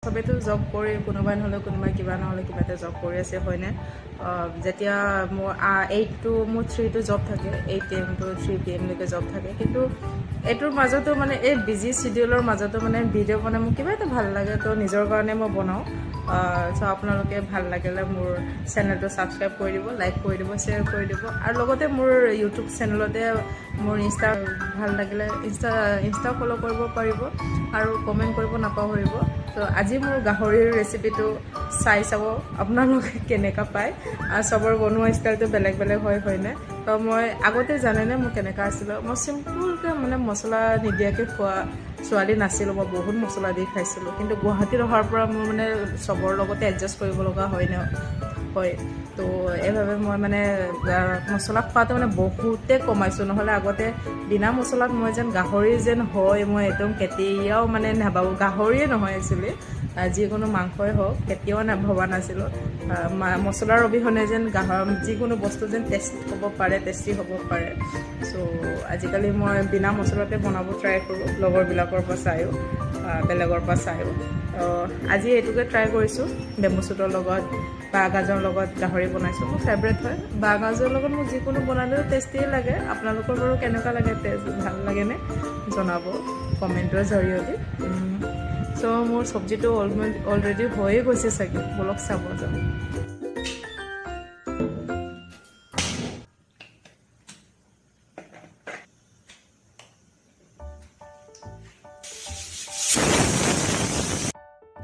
সবেতো job কৰি কোনোবাই নহ'লে কোনোবাই কিবা নহ'লে কিবা এটা জব কৰি আছে হয়নে যেতিয়া মোৰ 8 to 3 to জব থাকে 8 AM to 3 PM লৈকে জব থাকে কিন্তু এইটোৰ মাজতো মানে এই বিজি শিডিউলৰ মাজতো মানে ভিডিঅ' বনাই মোক কিবা এটা ভাল লাগে তো নিজৰ কাৰণে মই বনাওঁ সো আপোনালোকে ভাল লাগিলে মোৰ চেনেলটো সাবস্ক্ৰাইব কৰি দিব লাইক কৰি দিব শ্বেয়াৰ কৰি দিব আৰু লগতে মোৰ ইউটিউব চেনেলতে মোৰ ইনষ্টা ভাল লাগিলে ইনষ্টা ফলো কৰিব পাৰিব আৰু কমেণ্ট কৰিব নাপাহৰিব তো আজি মোৰ গাহৰিৰ ৰেচিপিটো চাই চাব আপোনালোকে কেনেকা পায় আৰু সবৰ বনোৱা ষ্টাইলটো বেলেগ বেলেগ হয়নে তো মই আগতে জানেনে মোৰ কেনেকা আছিল মই সিম্পলকৈ মানে মছলা নিদিয়াকৈ খোৱা ছোৱালী নাছিলোঁ মই বহুত মছলা দি খাইছিলোঁ কিন্তু গুৱাহাটীত অহাৰ পৰা মোৰ মানে সবৰ লগতে এডজাষ্ট কৰিব লগা হয় তো এইভাবে মই মানে মছলা খোৱাটো মানে বহুতে কমাইছোঁ নহ'লে আগতে বিনা মছলাত মই যেন গাহৰি যেন হয় মই একদম কেতিয়াও মানে নাভাবোঁ গাহৰিয়ে নহয় একচুৱেলি যিকোনো মাংসই হওক কেতিয়াও ভবা নাছিলোঁ মছলাৰ অবিহনে যেন যিকোনো বস্তু যেন টেষ্টি হ'ব পাৰে চ' আজিকালি মই বিনা মছলাতে বনাব ট্ৰাই কৰোঁ লগৰবিলাকৰ পৰা চায়ো বেলেগৰ পৰা চায়ো আজি এইটোকে ট্ৰাই কৰিছোঁ বেম্বু শ্বুটৰ লগত বাঁহ গাজৰ লগত গাহৰি বনাইছোঁ মোৰ ফেভৰেট হয় বাঁহ গাজৰ লগত মোক যিকোনো বনালেও টেষ্টিয়ে লাগে আপোনালোকৰ বাৰু কেনেকুৱা লাগে টেষ্ট ভাল লাগেনে জনাব কমেণ্টৰ জৰিয়তে চ' মোৰ চব্জিটো অলৰেডি হৈয়ে গৈছে চাগে বলক চাব যাম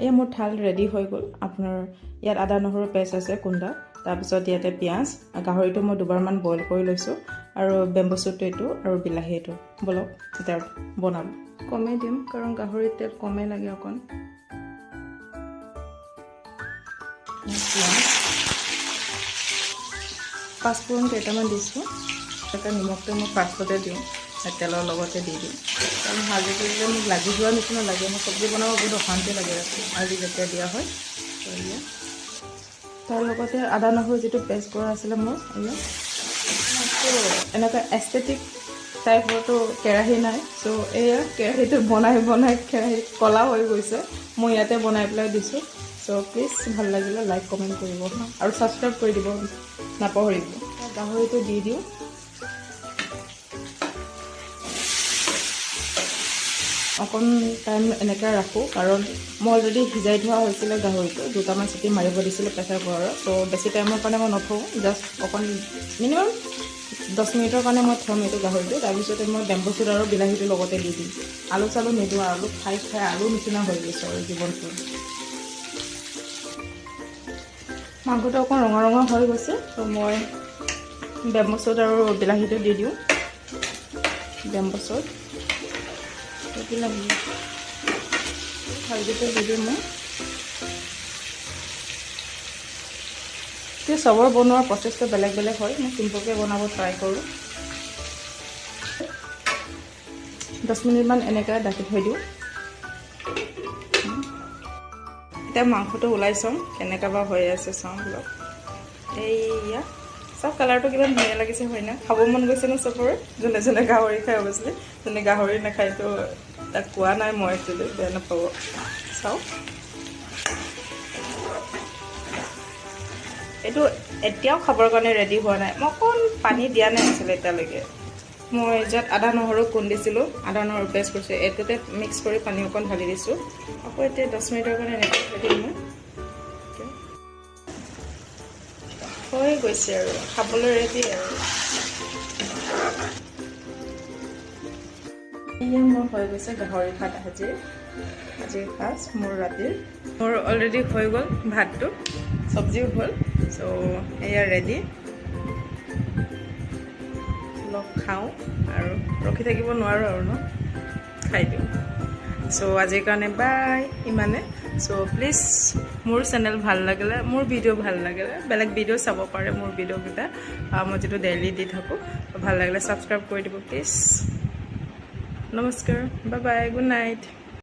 এই মোৰ থাল ৰেডি হৈ গ'ল আপোনাৰ ইয়াত আদা নহৰু পেষ্ট আছে কুণ্ডা তাৰপিছত ইয়াতে পিঁয়াজ গাহৰিটো মই দুবাৰমান বইল কৰি লৈছোঁ আৰু বেম্বু শ্বুটটো এইটো আৰু বিলাহী এইটো বলক এতিয়া বনাম কমেই দিম কাৰণ গাহৰিত তেল কমেই লাগে অকণ পাঁচফোৰণ কেইটামান দিছোঁ এটা নিমখটো মই ফাৰ্ষ্টতে দিওঁ তেলৰ লগতে দি দিওঁ কাৰণ ভাজি কৰিলে মোক লাগি যোৱা নিচিনা লাগে মই চব্জি বনাব বহুত অশান্তি লাগে আজি যেতিয়া দিয়া হয় তাৰ লগতে আদা নহৰু যিটো পেষ্ট কৰা আছিলে মোৰ এনেকুৱা এস্থেটিক টাইপৰতো কেৰাহী নাই চ' এয়া কেৰাহীটো বনাই কেৰাহী কলা হৈ গৈছে মই ইয়াতে বনাই পেলাই দিছোঁ চ' প্লিজ ভাল লাগিলে লাইক কমেণ্ট কৰিব আৰু ছাবস্ক্ৰাইব কৰি দিব নাপাহৰিব গাহৰিটো দি দিওঁ অকণ টাইম এনেকৈ ৰাখোঁ কাৰণ মই অলৰেডি সিজাই থোৱা হৈছিলে গাহৰিটো দুটামান চিটি মাৰিব দিছিলোঁ প্ৰেছাৰ কুকাৰত ত' বেছি টাইমৰ কাৰণে মই নথওঁ জাষ্ট অকণ মিনিমাম 10 মিনিটৰ কাৰণে মই থ'ম এইটো গাহৰিটো তাৰপিছতে মই বেম্বু শ্বুট আৰু বিলাহীটো লগতে দি দিম আলু চালু নিদিওঁ আলু খাই আলু নিচিনা হৈ গৈছে আৰু জীৱনটো মাংসটো অকণ ৰঙা হৈ গৈছে ত' মই বেম্বু শ্বুট আৰু বিলাহীটো দি দিওঁ বেম্বু শ্বুট বিলাহী হালধিটো দি দিওঁ মই চবৰ বনোৱাৰ প্ৰচেছটো বেলেগ বেলেগ হয় মই চিম্পলকৈ বনাব ট্ৰাই কৰোঁ 10 মিনিটমান এনেকৈ ঢাকি থৈ দিওঁ এতিয়া মাংসটো ওলাই চাওঁ কেনেকুৱা বা হৈ আছে চাওঁ অলপ এইয়া চব কালাৰটো কিমান ধুনীয়া লাগিছে হয় না খাব মন গৈছে ন চবৰে যোনে গাহৰি খাই অৱশ্যে যোনে গাহৰি নাখায়তো তাক কোৱা নাই মই একচুৱেলি বেয়া নাপাব চাওঁ এইটো এতিয়াও খাবৰ কাৰণে ৰেডি হোৱা নাই মই অকণ পানী দিয়া নাই আছিলে এতিয়ালৈকে মই য'ত আদা নহৰু খুন্দিছিলোঁ আদা নহৰু পেষ্ট কৰিছোঁ এইটোতে মিক্স কৰি পানী অকণ ঢালি দিছোঁ আকৌ এতিয়া 10 মিনিটৰ কাৰণে এনেকৈ থৈ দিম মই হৈ গৈছে আৰু খাবলৈ ৰেডি আৰু এয়া মোৰ হৈ গৈছে গাহৰি ভাত আজিৰ সাজ মোৰ ৰাতিৰ মোৰ অলৰেডি হৈ গ'ল ভাতটো চব্জিও হ'ল চ' এয়া ৰেডি অলপ খাওঁ আৰু ৰখি থাকিব নোৱাৰোঁ আৰু ন খাই দিওঁ চ' আজিৰ কাৰণে বাই ইমানে চ' প্লিজ মোৰ চেনেল ভাল লাগিলে মোৰ ভিডিঅ' ভাল লাগিলে বেলেগ ভিডিঅ' চাব পাৰে মোৰ ভিডিঅ'কেইটা মই যিটো ডেইলি দি থাকোঁ ভাল লাগিলে ছাবস্ক্ৰাইব কৰি দিব প্লিজ নমস্কাৰ বাই বাই গুড নাইট